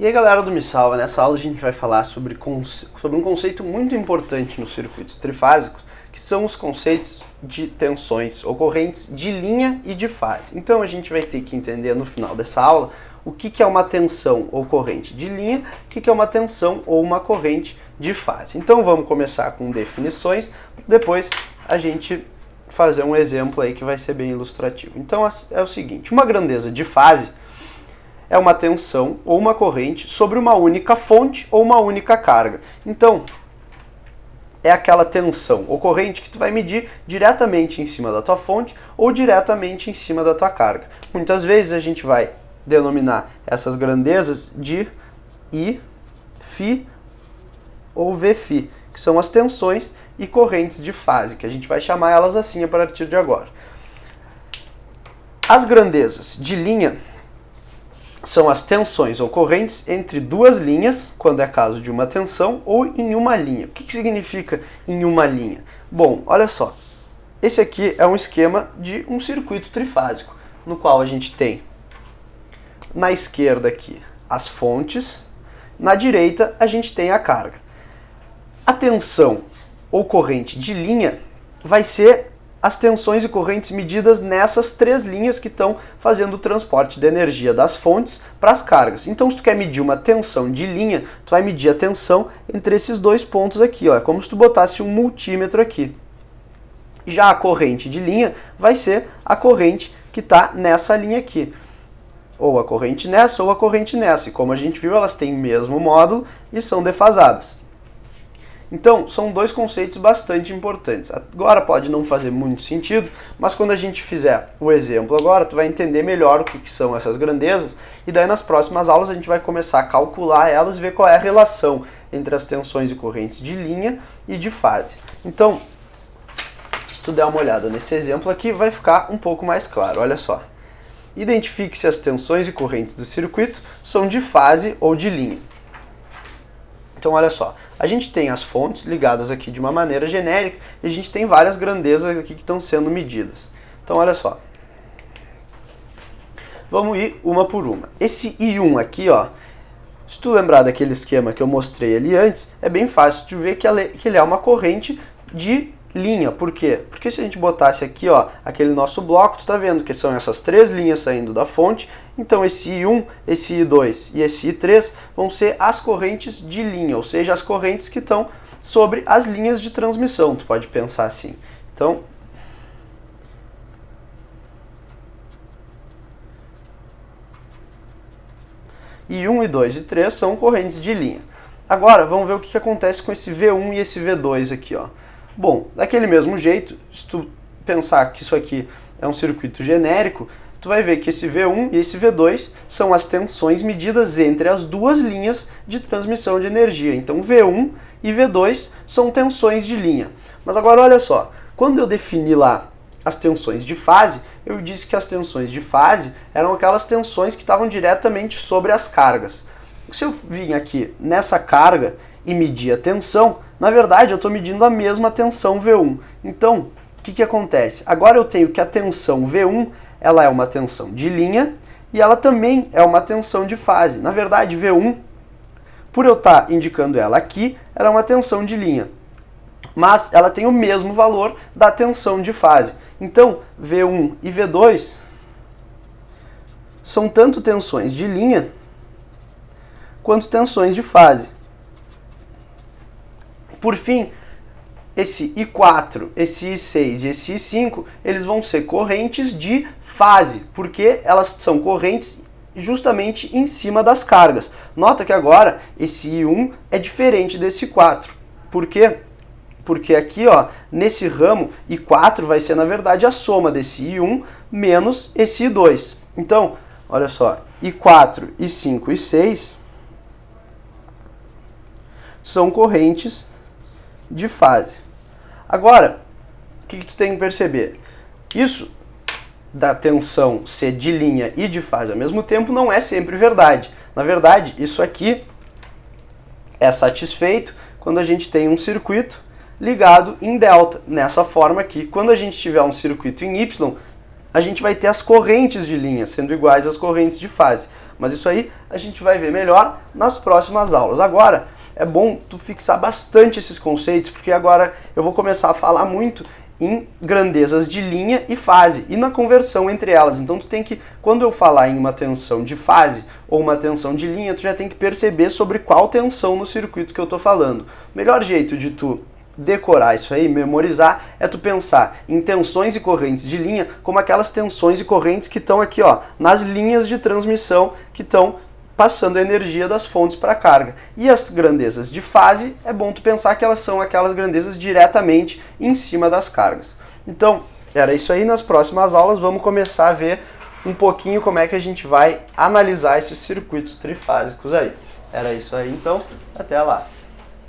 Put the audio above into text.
E aí galera do Me Salva, nessa aula a gente vai falar sobre um conceito muito importante nos circuitos trifásicos, que são os conceitos de tensões ou correntes de linha e de fase. Então a gente vai ter que entender no final dessa aula o que é uma tensão ou corrente de linha, o que é uma tensão ou uma corrente de fase. Então vamos começar com definições, depois a gente fazer um exemplo aí que vai ser bem ilustrativo. Então é o seguinte, uma grandeza de fase é uma tensão ou uma corrente sobre uma única fonte ou uma única carga. Então, é aquela tensão ou corrente que tu vai medir diretamente em cima da tua fonte ou diretamente em cima da tua carga. Muitas vezes a gente vai denominar essas grandezas de I, Φ ou Vφ, que são as tensões e correntes de fase, que a gente vai chamar elas assim a partir de agora. As grandezas de linha são as tensões ou correntes entre duas linhas, quando é caso de uma tensão, ou em uma linha. O que significa em uma linha? Bom, olha só. Esse aqui é um esquema de um circuito trifásico, no qual a gente tem na esquerda aqui as fontes, na direita a gente tem a carga. A tensão ou corrente de linha vai ser as tensões e correntes medidas nessas três linhas que estão fazendo o transporte de energia das fontes para as cargas. Então, se tu quer medir uma tensão de linha, tu vai medir a tensão entre esses dois pontos aqui, ó. É como se tu botasse um multímetro aqui. Já a corrente de linha vai ser a corrente que está nessa linha aqui. Ou a corrente nessa ou a corrente nessa. E como a gente viu, elas têm o mesmo módulo e são defasadas. Então, são dois conceitos bastante importantes. Agora pode não fazer muito sentido, mas quando a gente fizer o exemplo agora, tu vai entender melhor o que são essas grandezas, e daí nas próximas aulas a gente vai começar a calcular elas e ver qual é a relação entre as tensões e correntes de linha e de fase. Então, se tu der uma olhada nesse exemplo aqui, vai ficar um pouco mais claro, olha só. Identifique se as tensões e correntes do circuito são de fase ou de linha. Então, olha só, a gente tem as fontes ligadas aqui de uma maneira genérica e a gente tem várias grandezas aqui que estão sendo medidas. Então, olha só. Vamos ir uma por uma. Esse I1 aqui, ó, se tu lembrar daquele esquema que eu mostrei ali antes, é bem fácil de ver que ele é uma corrente de linha. Por quê? Porque se a gente botasse aqui, ó, aquele nosso bloco, tu tá vendo que são essas três linhas saindo da fonte. Então esse I1, esse I2 e esse I3 vão ser as correntes de linha, ou seja, as correntes que estão sobre as linhas de transmissão, tu pode pensar assim. Então, I1, I2 e I3 são correntes de linha. Agora, vamos ver o que acontece com esse V1 e esse V2 aqui, ó. Bom, daquele mesmo jeito, se tu pensar que isso aqui é um circuito genérico, tu vai ver que esse V1 e esse V2 são as tensões medidas entre as duas linhas de transmissão de energia. Então V1 e V2 são tensões de linha. Mas agora olha só, quando eu defini lá as tensões de fase, eu disse que as tensões de fase eram aquelas tensões que estavam diretamente sobre as cargas. Se eu vim aqui nessa carga e medir a tensão, na verdade eu estou medindo a mesma tensão V1. Então, o que acontece? Agora eu tenho que a tensão V1 ela é uma tensão de linha e ela também é uma tensão de fase. Na verdade, V1, por eu estar indicando ela aqui, ela é uma tensão de linha. Mas ela tem o mesmo valor da tensão de fase. Então, V1 e V2 são tanto tensões de linha quanto tensões de fase. Por fim, esse I4, esse I6 e esse I5, eles vão ser correntes de fase, porque elas são correntes justamente em cima das cargas. Nota que agora esse I1 é diferente desse I4. Por quê? Porque aqui, ó, nesse ramo, I4 vai ser, na verdade, a soma desse I1 menos esse I2. Então, olha só, I4, I5 e I6 são correntes de fase. Agora, o que tu tem que perceber? Isso da tensão ser de linha e de fase ao mesmo tempo não é sempre verdade. Na verdade, isso aqui é satisfeito quando a gente tem um circuito ligado em delta, nessa forma aqui. Quando a gente tiver um circuito em Y, a gente vai ter as correntes de linha sendo iguais às correntes de fase. Mas isso aí a gente vai ver melhor nas próximas aulas. Agora, é bom tu fixar bastante esses conceitos, porque agora eu vou começar a falar muito em grandezas de linha e fase e na conversão entre elas. Então tu tem que, quando eu falar em uma tensão de fase ou uma tensão de linha, tu já tem que perceber sobre qual tensão no circuito que eu estou falando. O melhor jeito de tu decorar isso aí, memorizar, é tu pensar em tensões e correntes de linha como aquelas tensões e correntes que estão aqui, ó, nas linhas de transmissão que estão passando a energia das fontes para a carga. E as grandezas de fase, é bom tu pensar que elas são aquelas grandezas diretamente em cima das cargas. Então, era isso aí. Nas próximas aulas vamos começar a ver um pouquinho como é que a gente vai analisar esses circuitos trifásicos aí. Era isso aí, então, até lá.